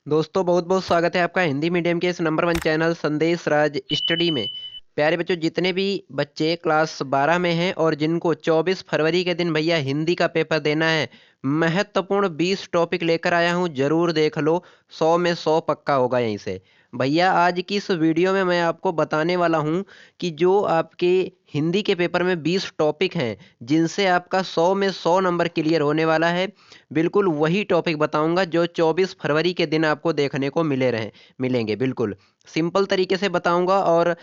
दोस्तों बहुत बहुत स्वागत है आपका हिंदी मीडियम के इस नंबर वन चैनल संदेश राज स्टडी में। प्यारे बच्चों, जितने भी बच्चे क्लास 12 में हैं और जिनको 24 फरवरी के दिन भैया हिंदी का पेपर देना है, महत्वपूर्ण 20 टॉपिक लेकर आया हूं, जरूर देख लो। 100 में 100 पक्का होगा यहीं से। भैया आज की इस वीडियो में मैं आपको बताने वाला हूं कि जो आपके हिंदी के पेपर में 20 टॉपिक हैं जिनसे आपका 100 में 100 नंबर क्लियर होने वाला है। बिल्कुल वही टॉपिक बताऊंगा जो 24 फरवरी के दिन आपको देखने को मिलेंगे। बिल्कुल सिंपल तरीके से बताऊंगा और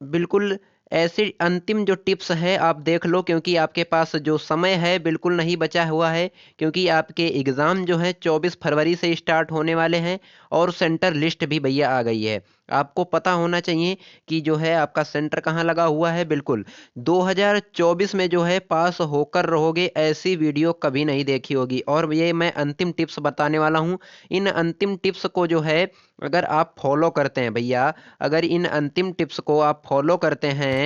बिल्कुल ऐसे अंतिम जो टिप्स है आप देख लो, क्योंकि आपके पास जो समय है बिल्कुल नहीं बचा हुआ है, क्योंकि आपके एग्ज़ाम जो है 24 फरवरी से स्टार्ट होने वाले हैं और सेंटर लिस्ट भी भैया आ गई है। आपको पता होना चाहिए कि जो है आपका सेंटर कहाँ लगा हुआ है। बिल्कुल 2024 में जो है पास होकर रहोगे, ऐसी वीडियो कभी नहीं देखी होगी। और ये मैं अंतिम टिप्स बताने वाला हूँ। इन अंतिम टिप्स को जो है अगर आप फॉलो करते हैं भैया, अगर इन अंतिम टिप्स को आप फॉलो करते हैं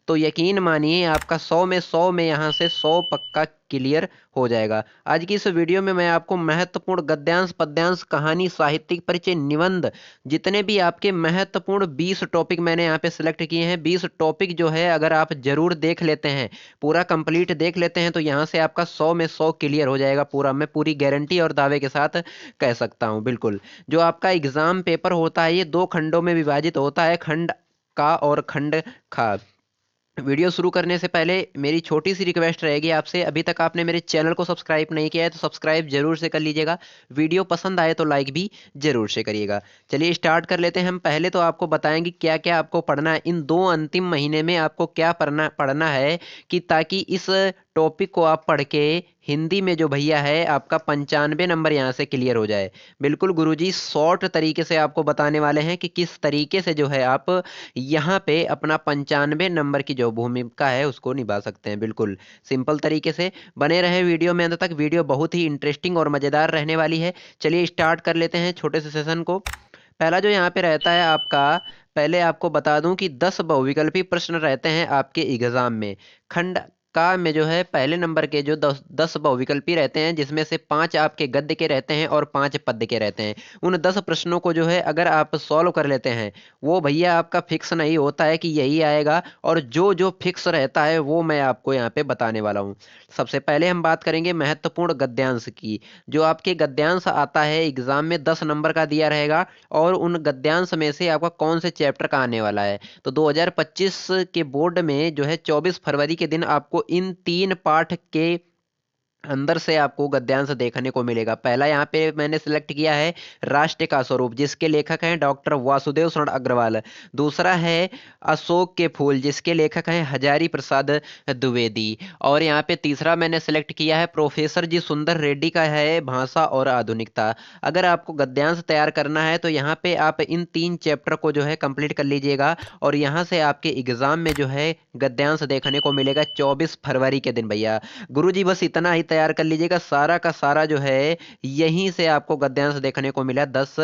तो यकीन मानिए आपका 100 में 100 में यहाँ से 100 पक्का क्लियर हो जाएगा। आज की इस वीडियो में मैं आपको महत्वपूर्ण गद्यांश, पद्यांश, कहानी, साहित्यिक परिचय, निबंध, जितने भी आपके महत्वपूर्ण 20 टॉपिक मैंने यहाँ पे सिलेक्ट किए हैं। 20 टॉपिक जो है अगर आप जरूर देख लेते हैं, पूरा कंप्लीट देख लेते हैं, तो यहाँ से आपका 100 में 100 क्लियर हो जाएगा पूरा। मैं पूरी गारंटी और दावे के साथ कह सकता हूँ। बिल्कुल जो आपका एग्जाम पेपर होता है ये दो खंडों में विभाजित होता है, खंड का और खंड खा। वीडियो शुरू करने से पहले मेरी छोटी सी रिक्वेस्ट रहेगी आपसे, अभी तक आपने मेरे चैनल को सब्सक्राइब नहीं किया है तो सब्सक्राइब जरूर से कर लीजिएगा। वीडियो पसंद आए तो लाइक भी जरूर से करिएगा। चलिए स्टार्ट कर लेते हैं हम। पहले तो आपको बताएंगे क्या क्या आपको पढ़ना है इन दो अंतिम महीने में, आपको क्या पढ़ना पढ़ना है कि ताकि इस टॉपिक को आप पढ़ के हिंदी में जो भैया है आपका 95 नंबर यहाँ से क्लियर हो जाए। बिल्कुल गुरुजी शॉर्ट तरीके से आपको बताने वाले हैं कि किस तरीके से जो है आप यहाँ पे अपना 95 नंबर की जो भूमिका है उसको निभा सकते हैं। बिल्कुल सिंपल तरीके से बने रहे वीडियो में अंत तक। वीडियो बहुत ही इंटरेस्टिंग और मज़ेदार रहने वाली है। चलिए स्टार्ट कर लेते हैं छोटे से सेशन को। पहला जो यहाँ पे रहता है आपका, पहले आपको बता दूं कि 10 बहुविकल्पी प्रश्न रहते हैं आपके एग्जाम में। खंड का में जो है पहले नंबर के जो 10 बहुविकल्पी रहते हैं, जिसमें से 5 आपके गद्य के रहते हैं और 5 पद्य के रहते हैं। उन 10 प्रश्नों को जो है अगर आप सॉल्व कर लेते हैं, वो भैया आपका फिक्स नहीं होता है कि यही आएगा, और जो जो फिक्स रहता है वो मैं आपको यहाँ पे बताने वाला हूँ। सबसे पहले हम बात करेंगे महत्वपूर्ण गद्यांश की। जो आपके गद्यांश आता है एग्जाम में 10 नंबर का दिया रहेगा, और उन गद्यांश में से आपका कौन से चैप्टर का आने वाला है। तो 2025 के बोर्ड में जो है 24 फरवरी के दिन आपको इन तीन पाठ के अंदर से आपको गद्यांश देखने को मिलेगा। पहला यहाँ पे मैंने सिलेक्ट किया है राष्ट्र का स्वरूप, जिसके लेखक हैं डॉक्टर वासुदेव शरण अग्रवाल। दूसरा है अशोक के फूल, जिसके लेखक हैं हजारी प्रसाद द्विवेदी। और यहाँ पे तीसरा मैंने सिलेक्ट किया है प्रोफेसर जी सुंदर रेड्डी का है भाषा और आधुनिकता। अगर आपको गद्यांश तैयार करना है तो यहाँ पे आप इन तीन चैप्टर को जो है कंप्लीट कर लीजिएगा, और यहाँ से आपके एग्जाम में जो है गद्यांश देखने को मिलेगा 24 फरवरी के दिन भैया। गुरुजी बस इतना ही तैयार कर लीजिएगा, सारा का सारा जो है यहीं से आपको गद्यांश देखने को मिला। 10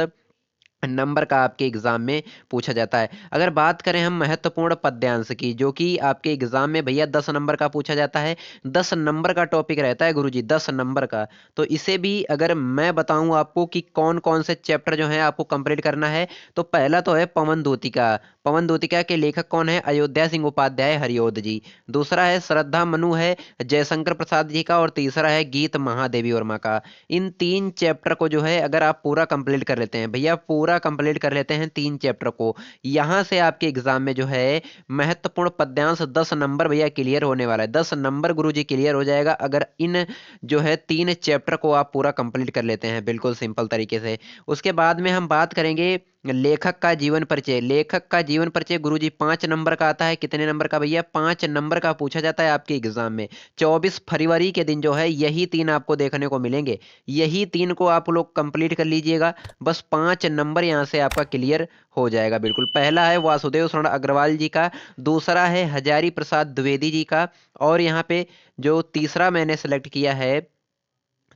नंबर का आपके एग्जाम में पूछा जाता है। अगर बात करें हम महत्वपूर्ण पद्यांश की, जो कि आपके एग्जाम में भैया 10 नंबर का पूछा जाता है। 10 नंबर का टॉपिक रहता है गुरुजी, 10 नंबर का। तो इसे भी अगर मैं बताऊं आपको कि कौन कौन से चैप्टर जो है आपको कंप्लीट करना है, तो पहला तो है पवन दूतिका। पवन दूतिका के लेखक कौन है? अयोध्या सिंह उपाध्याय हरिओद जी। दूसरा है श्रद्धा मनु है जयशंकर प्रसाद जी का, और तीसरा है गीत महादेवी वर्मा का। इन तीन चैप्टर को जो है अगर आप पूरा कंप्लीट कर लेते हैं भैया, पूरा कंप्लीट कर लेते हैं तीन चैप्टर को, यहां से आपके एग्जाम में जो है महत्वपूर्ण पद्यांश 10 नंबर भैया क्लियर होने वाला है। 10 नंबर गुरुजी क्लियर हो जाएगा अगर इन जो है तीन चैप्टर को आप पूरा कंप्लीट कर लेते हैं, बिल्कुल सिंपल तरीके से। उसके बाद में हम बात करेंगे लेखक का जीवन परिचय। लेखक का जीवन परिचय गुरुजी 5 नंबर का आता है। कितने नंबर का भैया? 5 नंबर का पूछा जाता है आपके एग्जाम में। 24 फरवरी के दिन जो है यही तीन आपको देखने को मिलेंगे। यही तीन को आप लोग कंप्लीट कर लीजिएगा, बस 5 नंबर यहाँ से आपका क्लियर हो जाएगा। बिल्कुल पहला है वासुदेव शरण अग्रवाल जी का, दूसरा है हजारी प्रसाद द्विवेदी जी का, और यहाँ पे जो तीसरा मैंने सेलेक्ट किया है,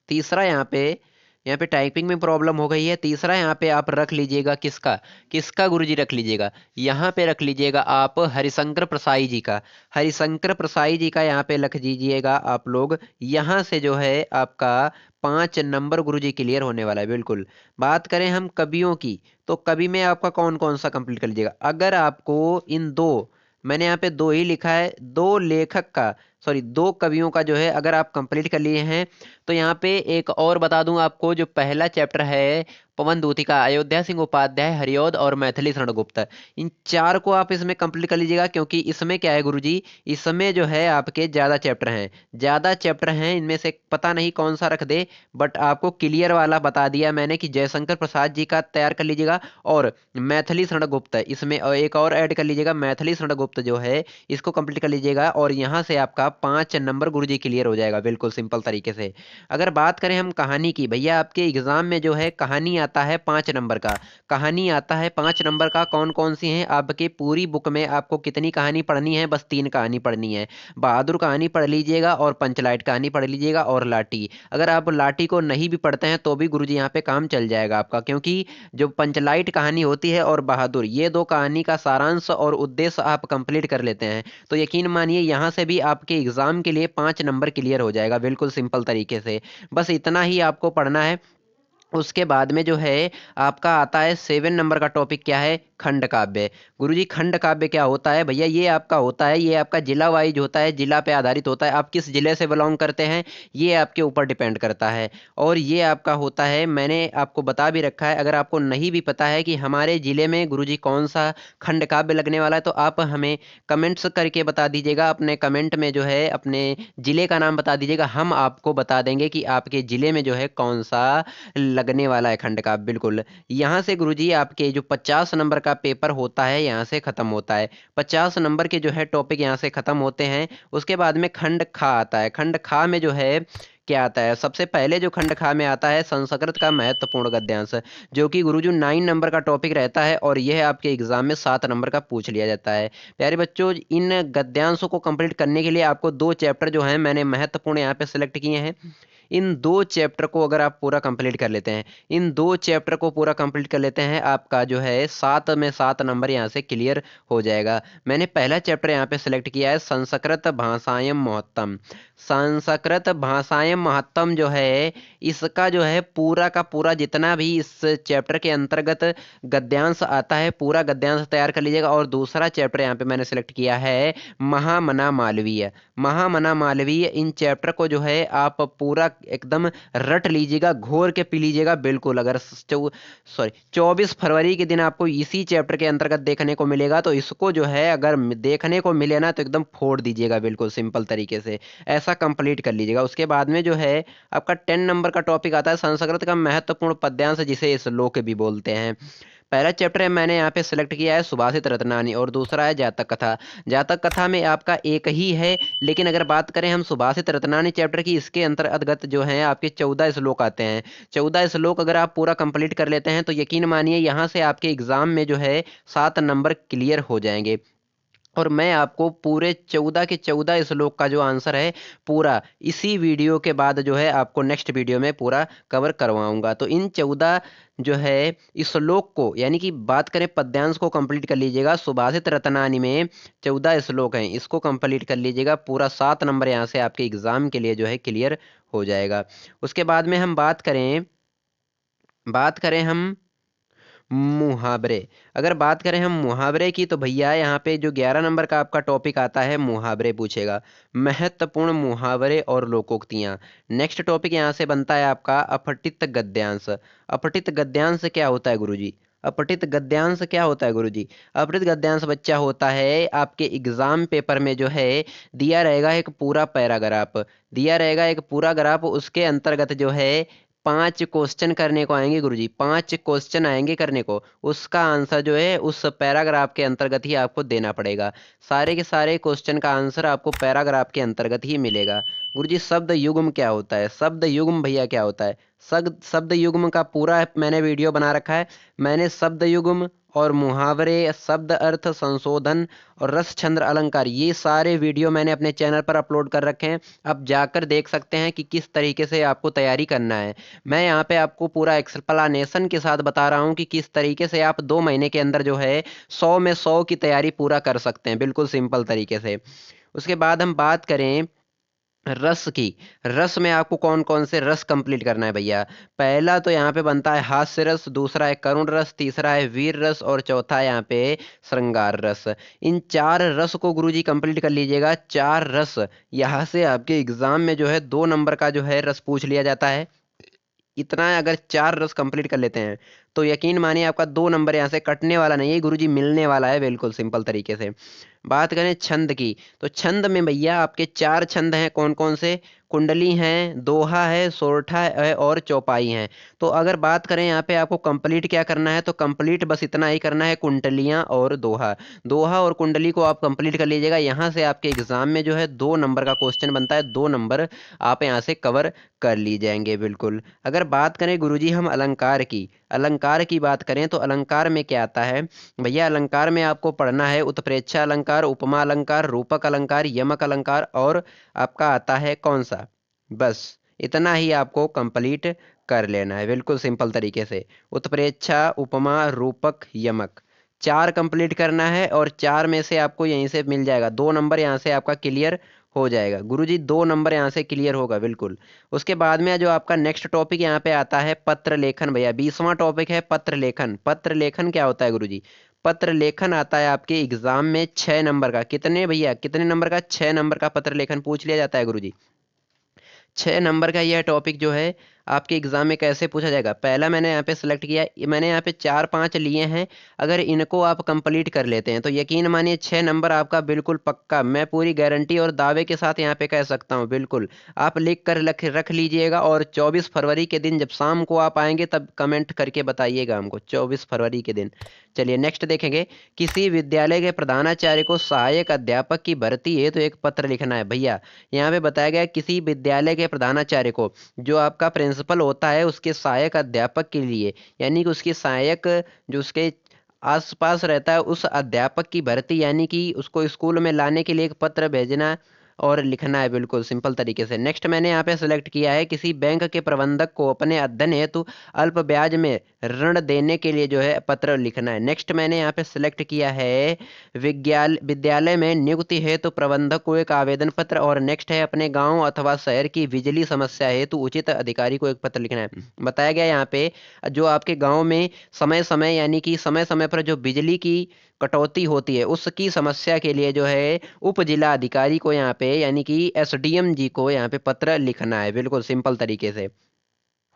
तीसरा यहाँ पे यहाँ पे टाइपिंग में प्रॉब्लम हो गई है। तीसरा यहाँ पे आप रख लीजिएगा किसका, किसका गुरुजी रख लीजिएगा, यहाँ पे रख लीजिएगा आप हरिशंकर प्रसाई जी का। हरिशंकर प्रसाई जी का यहाँ पे रख दीजिएगा आप लोग। यहाँ से जो है आपका 5 नंबर गुरुजी क्लियर होने वाला है बिल्कुल। बात करें हम कवियों की, तो कवि में आपका कौन कौन सा कंप्लीट कर लीजिएगा। अगर आपको इन दो, मैंने यहाँ पे दो ही लिखा है, दो लेखक का, सॉरी दो कवियों का जो है अगर आप कंप्लीट कर लिए हैं, तो यहाँ पे एक और बता दूं आपको, जो पहला चैप्टर है पवन दूती का, अयोध्या सिंह उपाध्याय, हरिऔध और मैथिली शरण गुप्त, इन चार को आप इसमें कंप्लीट कर लीजिएगा। क्योंकि इसमें क्या है गुरुजी, इसमें जो है आपके ज्यादा चैप्टर हैं, ज्यादा चैप्टर हैं, इनमें से पता नहीं कौन सा रख दे, बट आपको क्लियर वाला बता दिया मैंने कि जयशंकर प्रसाद जी का तैयार कर लीजिएगा। और मैथिली शरण गुप्त इसमें एक और ऐड कर लीजिएगा, मैथिली शरण गुप्त जो है इसको कंप्लीट कर लीजिएगा। और यहाँ से आपका 5 नंबर गुरुजी क्लियर हो जाएगा बिल्कुल सिंपल तरीके से। अगर बात करें हम कहानी की, भैया आपके एग्जाम में जो है कहानी आता है 5 नंबर का, कहानी आता है 5 नंबर का। कौन कौन सी हैं आपके पूरी बुक में, आपको कितनी कहानी पढ़नी है, बस 3 कहानी पढ़नी है। बहादुर कहानी पढ़ लीजिएगा और पंचलाइट कहानी पढ़ लीजिएगा और लाठी। अगर आप लाठी को नहीं भी पढ़ते हैं तो भी गुरुजी यहाँ पे काम चल जाएगा आपका। क्योंकि जो पंचलाइट कहानी होती है और बहादुर, ये दो कहानी का सारांश और उद्देश्य आप कंप्लीट कर लेते हैं तो यकीन मानिए यहाँ से भी आपके एग्जाम के लिए 5 नंबर क्लियर हो जाएगा बिल्कुल सिंपल तरीके से। बस इतना ही आपको पढ़ना है। उसके बाद में जो है आपका आता है 7 नंबर का टॉपिक, क्या है, खंड काव्य। गुरुजी खंड काव्य क्या होता है भैया, ये आपका होता है, ये आपका जिला वाइज होता है, जिला पे आधारित होता है। आप किस जिले से बिलोंग करते हैं ये आपके ऊपर डिपेंड करता है। और ये आपका होता है, मैंने आपको बता भी रखा है, अगर आपको नहीं भी पता है कि हमारे जिले में गुरुजी कौन सा खंड काव्य लगने वाला है, तो आप हमें कमेंट्स करके बता दीजिएगा। अपने कमेंट में जो है अपने जिले का नाम बता दीजिएगा, हम आपको बता देंगे कि आपके जिले में जो है कौन सा लगने वाला है खंड का। बिल्कुल यहाँ से गुरुजी आपके जो 50 नंबर का पेपर होता है यहाँ से खत्म होता है। 50 नंबर के जो है टॉपिक यहाँ से खत्म होते हैं। उसके बाद में खंड खा आता है। खंड खा में जो है क्या आता है, सबसे पहले जो खंड खा में आता है संस्कृत का महत्वपूर्ण गद्यांश, जो कि गुरुजी 9 नंबर का टॉपिक रहता है और यह आपके एग्जाम में 7 नंबर का पूछ लिया जाता है। प्यारे बच्चों, इन गद्यांशों को कंप्लीट करने के लिए आपको 2 चैप्टर जो हैं मैंने महत्वपूर्ण यहाँ पे सिलेक्ट किए हैं। इन 2 चैप्टर को अगर आप पूरा कंप्लीट कर लेते हैं, इन 2 चैप्टर को पूरा कंप्लीट कर लेते हैं, आपका जो है 7 में 7 नंबर यहाँ से क्लियर हो जाएगा। मैंने पहला चैप्टर यहाँ पे सिलेक्ट किया है संस्कृत भाषाएं महत्तम। संस्कृत भाषाएं महत्तम जो है इसका जो है पूरा का पूरा जितना भी इस चैप्टर के अंतर्गत गद्यांश आता है पूरा गद्यांश तैयार कर लीजिएगा। और दूसरा चैप्टर यहाँ पे मैंने सिलेक्ट किया है महामना मालवीय। महामना मालवीय, इन चैप्टर को जो है आप पूरा एकदम रट लीजिएगा, घोर के पी लीजिएगा बिल्कुल। अगर 24 फरवरी के दिन आपको इसी चैप्टर के अंतर्गत देखने को मिलेगा तो इसको जो है अगर देखने को मिले ना तो एकदम फोड़ दीजिएगा बिल्कुल सिंपल तरीके से, ऐसा कंप्लीट कर लीजिएगा। उसके बाद में जो है आपका 10 नंबर का टॉपिक आता है संस्कृत का महत्वपूर्ण पद्यांश, जिसे श्लोक भी बोलते हैं। पहला चैप्टर है मैंने यहाँ पे सिलेक्ट किया है सुभाषित रत्नानी और दूसरा है जातक कथा। जातक कथा में आपका एक ही है, लेकिन अगर बात करें हम सुभाषित रत्नानी चैप्टर की, इसके अंतर्गत जो है आपके 14 श्लोक आते हैं। 14 श्लोक अगर आप पूरा कंप्लीट कर लेते हैं तो यकीन मानिए यहाँ से आपके एग्जाम में जो है 7 नंबर क्लियर हो जाएंगे। और मैं आपको पूरे 14 के 14 श्लोक का जो आंसर है पूरा इसी वीडियो के बाद जो है आपको नेक्स्ट वीडियो में पूरा कवर करवाऊंगा। तो इन 14 जो है इस श्लोक को, यानी कि बात करें पद्यांश को कंप्लीट कर लीजिएगा। सुभाषित रत्नानी में 14 श्लोक हैं, इसको कंप्लीट कर लीजिएगा पूरा। 7 नंबर यहाँ से आपके एग्जाम के लिए जो है क्लियर हो जाएगा। उसके बाद में हम बात करें हम मुहावरे। अगर बात करें हम मुहावरे की तो भैया यहाँ पे जो 11 नंबर का आपका टॉपिक आता है मुहावरे पूछेगा, महत्वपूर्ण मुहावरे और लोकोक्तियाँ। नेक्स्ट टॉपिक यहाँ से बनता है आपका अपठित गद्यांश। अपठित गद्यांश क्या होता है गुरुजी? अपठित गद्यांश क्या होता है गुरुजी? अपठित गद्यांश बच्चा होता है आपके एग्जाम पेपर में जो है दिया रहेगा एक पूरा पैराग्राफ, दिया रहेगा एक पूरा ग्राफ, उसके अंतर्गत जो है 5 क्वेश्चन करने को आएंगे गुरुजी, 5 क्वेश्चन आएंगे करने को। उसका आंसर जो है उस पैराग्राफ के अंतर्गत ही आपको देना पड़ेगा। सारे के सारे क्वेश्चन का आंसर आपको पैराग्राफ के अंतर्गत ही मिलेगा। गुरुजी शब्द युग्म क्या होता है? शब्द युग्म भैया क्या होता है? शब्द युग्म का पूरा मैंने वीडियो बना रखा है। मैंने शब्द युग्म और मुहावरे, शब्द अर्थ संशोधन और रस छंद अलंकार, ये सारे वीडियो मैंने अपने चैनल पर अपलोड कर रखे हैं। आप जाकर देख सकते हैं कि किस तरीके से आपको तैयारी करना है। मैं यहाँ पे आपको पूरा एक्सप्लेनेशन के साथ बता रहा हूँ कि किस तरीके से आप 2 महीने के अंदर जो है 100 में 100 की तैयारी पूरा कर सकते हैं, बिल्कुल सिंपल तरीके से। उसके बाद हम बात करें रस की। रस में आपको कौन कौन से रस कंप्लीट करना है भैया? पहला तो यहाँ पे बनता है हास्य रस, दूसरा है करुण रस, तीसरा है वीर रस और चौथा है यहाँ पे श्रृंगार रस। इन 4 रस को गुरुजी कंप्लीट कर लीजिएगा। 4 रस यहाँ से आपके एग्जाम में जो है 2 नंबर का जो है रस पूछ लिया जाता है। इतना अगर 4 रस कंप्लीट कर लेते हैं तो यकीन मानिए आपका 2 नंबर यहाँ से कटने वाला नहीं है गुरुजी, मिलने वाला है, बिल्कुल सिंपल तरीके से। बात करें छंद की, तो छंद में भैया आपके 4 छंद हैं। कौन कौन से? कुंडली हैं, दोहा है, सोरठा है और चौपाई हैं। तो अगर बात करें यहाँ पे आपको कंप्लीट क्या करना है, तो कंप्लीट बस इतना ही करना है, कुंडलियाँ और दोहा। दोहा और कुंडली को आप कंप्लीट कर लीजिएगा। यहाँ से आपके एग्जाम में जो है 2 नंबर का क्वेश्चन बनता है, 2 नंबर आप यहाँ से कवर कर ली जाएंगे बिल्कुल। अगर बात करें गुरुजी हम अलंकार की, अलंकार की बात करें तो अलंकार में क्या आता है भैया? अलंकार में आपको पढ़ना है उत्प्रेक्षा अलंकार, उपमा अलंकार, रूपक अलंकार, यमक अलंकार और आपका आता है कौन सा? बस इतना ही आपको कंप्लीट कर लेना है, बिल्कुल सिंपल तरीके से। उत्प्रेक्षा, उपमा, रूपक, यमक, 4 कंप्लीट करना है और 4 में से आपको यहीं से मिल जाएगा 2 नंबर, यहाँ से आपका क्लियर हो जाएगा गुरुजी। 2 नंबर यहाँ से क्लियर होगा बिल्कुल। उसके बाद में जो आपका नेक्स्ट टॉपिक यहाँ पे आता है पत्र लेखन भैया, 20वां टॉपिक है पत्र लेखन। पत्र लेखन क्या होता है गुरुजी? पत्र लेखन आता है आपके एग्जाम में 6 नंबर का। कितने भैया, कितने नंबर का? 6 नंबर का पत्र लेखन पूछ लिया जाता है गुरुजी। 6 नंबर का यह टॉपिक जो है आपके एग्जाम में कैसे पूछा जाएगा? पहला मैंने यहाँ पे सिलेक्ट किया, मैंने यहाँ पे 4-5 लिए हैं। अगर इनको आप कंप्लीट कर लेते हैं तो यकीन मानिए 6 नंबर आपका बिल्कुल पक्का, मैं पूरी गारंटी और दावे के साथ यहाँ पे कह सकता हूँ बिल्कुल। आप लिख कर रख लीजिएगा और 24 फरवरी के दिन जब शाम को आप आएंगे तब कमेंट करके बताइएगा हमको, 24 फरवरी के दिन। चलिए नेक्स्ट देखेंगे। किसी विद्यालय के प्रधानाचार्य को सहायक अध्यापक की भर्ती है तो एक पत्र लिखना है भैया। यहाँ पे बताया गया किसी विद्यालय के प्रधानाचार्य को, जो आपका प्रिंसिपल होता है, उसके सहायक अध्यापक के लिए, यानी कि उसके सहायक जो उसके आसपास रहता है उस अध्यापक की भर्ती, यानी कि उसको स्कूल में लाने के लिए एक पत्र भेजना और लिखना है, बिल्कुल सिंपल तरीके से। नेक्स्ट मैंने यहाँ पे सेलेक्ट किया है किसी बैंक के प्रबंधक को अपने अध्ययन हेतु अल्प ब्याज में ऋण देने के लिए जो है पत्र लिखना है। नेक्स्ट मैंने यहाँ पे सिलेक्ट किया है विद्यालय में नियुक्ति हेतु प्रबंधक को एक आवेदन पत्र, और नेक्स्ट है अपने गांव अथवा शहर की बिजली समस्या हेतु उचित अधिकारी को एक पत्र लिखना है। बताया गया यहाँ पे जो आपके गांव में समय समय यानी कि समय समय पर जो बिजली की कटौती होती है उसकी समस्या के लिए जो है उप जिला अधिकारी को यहाँ पे यानी कि एसडीएम जी को यहाँ पे पत्र लिखना है, बिल्कुल सिंपल तरीके से।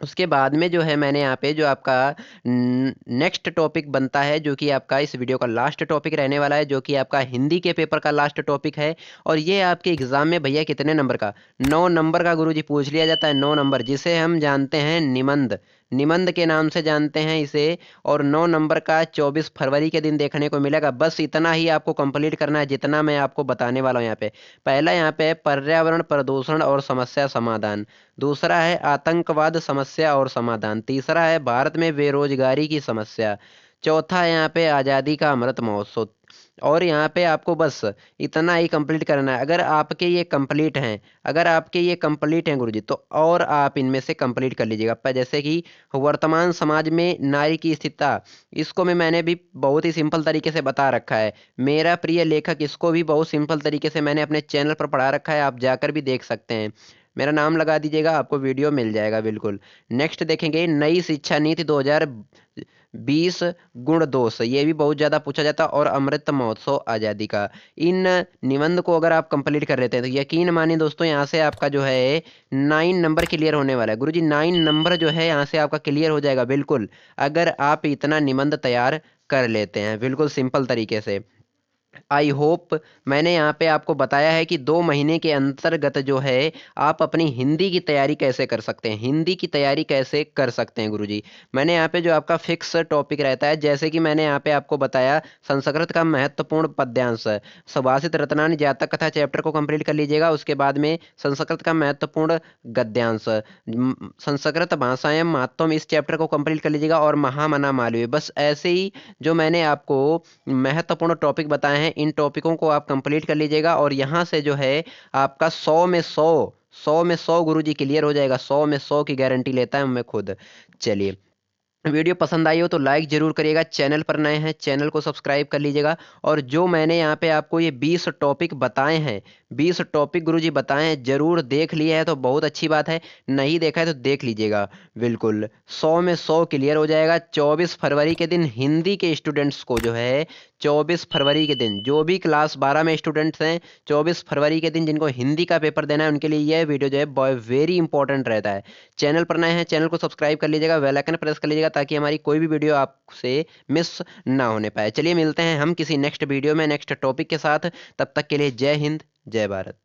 उसके बाद में जो है मैंने यहाँ पे जो आपका नेक्स्ट टॉपिक बनता है, जो कि आपका इस वीडियो का लास्ट टॉपिक रहने वाला है, जो कि आपका हिंदी के पेपर का लास्ट टॉपिक है। और ये आपके एग्जाम में भैया कितने नंबर का? 9 नंबर का गुरुजी पूछ लिया जाता है। 9 नंबर, जिसे हम जानते हैं निबंध, निबंध के नाम से जानते हैं इसे। और 9 नंबर का 24 फरवरी के दिन देखने को मिलेगा। बस इतना ही आपको कंप्लीट करना है जितना मैं आपको बताने वाला हूँ यहाँ पे। पहला यहाँ पे है पर्यावरण प्रदूषण और समस्या समाधान, दूसरा है आतंकवाद समस्या और समाधान, तीसरा है भारत में बेरोजगारी की समस्या, चौथा है यहाँ पे आज़ादी का अमृत महोत्सव। और यहाँ पे आपको बस इतना ही कंप्लीट करना है। अगर आपके ये कंप्लीट हैं, अगर आपके ये कंप्लीट हैं गुरुजी, तो और आप इनमें से कंप्लीट कर लीजिएगा। पर जैसे कि वर्तमान समाज में नारी की स्थिरता, इसको मैंने भी बहुत ही सिंपल तरीके से बता रखा है। मेरा प्रिय लेखक, इसको भी बहुत सिंपल तरीके से मैंने अपने चैनल पर पढ़ा रखा है, आप जाकर भी देख सकते हैं। मेरा नाम लगा दीजिएगा, आपको वीडियो मिल जाएगा बिल्कुल। नेक्स्ट देखेंगे नई शिक्षा नीति 2020 गुण दोष, ये भी बहुत ज़्यादा पूछा जाता है। और अमृत महोत्सव आज़ादी का। इन निबंध को अगर आप कंप्लीट कर लेते हैं तो यकीन मानिए दोस्तों यहाँ से आपका जो है 9 नंबर क्लियर होने वाला है गुरुजी। 9 नंबर जो है यहाँ से आपका क्लियर हो जाएगा बिल्कुल, अगर आप इतना निबंध तैयार कर लेते हैं, बिल्कुल सिंपल तरीके से। आई होप मैंने यहाँ पे आपको बताया है कि 2 महीने के अंतर्गत जो है आप अपनी हिंदी की तैयारी कैसे कर सकते हैं, हिंदी की तैयारी कैसे कर सकते हैं गुरुजी। मैंने यहाँ पे जो आपका फिक्स टॉपिक रहता है, जैसे कि मैंने यहाँ पे आपको बताया संस्कृत का महत्वपूर्ण पद्यांश, सुभाषित रत्नानि जातक कथा चैप्टर को कंप्लीट कर लीजिएगा। उसके बाद में संस्कृत का महत्वपूर्ण गद्यांश, संस्कृत भाषाएं महत्वम, इस चैप्टर को कंप्लीट कर लीजिएगा। और महामना मालवीय, बस ऐसे ही जो मैंने आपको महत्वपूर्ण टॉपिक बताए हैं इन टॉपिकों को आप कंप्लीट कर लीजिएगा। और यहाँ से जो है आपका 100 में 100 गुरुजी क्लियर हो जाएगा। 100 में 100 की गारंटी लेता है मैं खुद। चलिए, वीडियो पसंद आई हो तो लाइक जरूर करिएगा, चैनल पर नए हैं चैनल को सब्सक्राइब कर लीजिएगा। और जो मैंने यहाँ पे आपको ये 20 टॉपिक बताए हैं, 20 टॉपिक गुरुजी बताए हैं, जरूर देख लिए है तो बहुत अच्छी बात है, नहीं देखा है तो देख लीजिएगा। बिल्कुल 100 में 100 क्लियर हो जाएगा। 24 फरवरी के दिन हिंदी के स्टूडेंट्स को जो है, 24 फरवरी के दिन जो भी क्लास 12 में स्टूडेंट्स हैं, 24 फरवरी के दिन जिनको हिंदी का पेपर देना है उनके लिए यह वीडियो जो है वेरी इंपॉर्टेंट रहता है। चैनल पर नए हैं चैनल को सब्सक्राइब कर लीजिएगा, बेल आइकन प्रेस कर लीजिएगा ताकि हमारी कोई भी वीडियो आपसे मिस ना होने पाए। चलिए मिलते हैं हम किसी नेक्स्ट वीडियो में नेक्स्ट टॉपिक के साथ, तब तक के लिए जय हिंद जय भारत।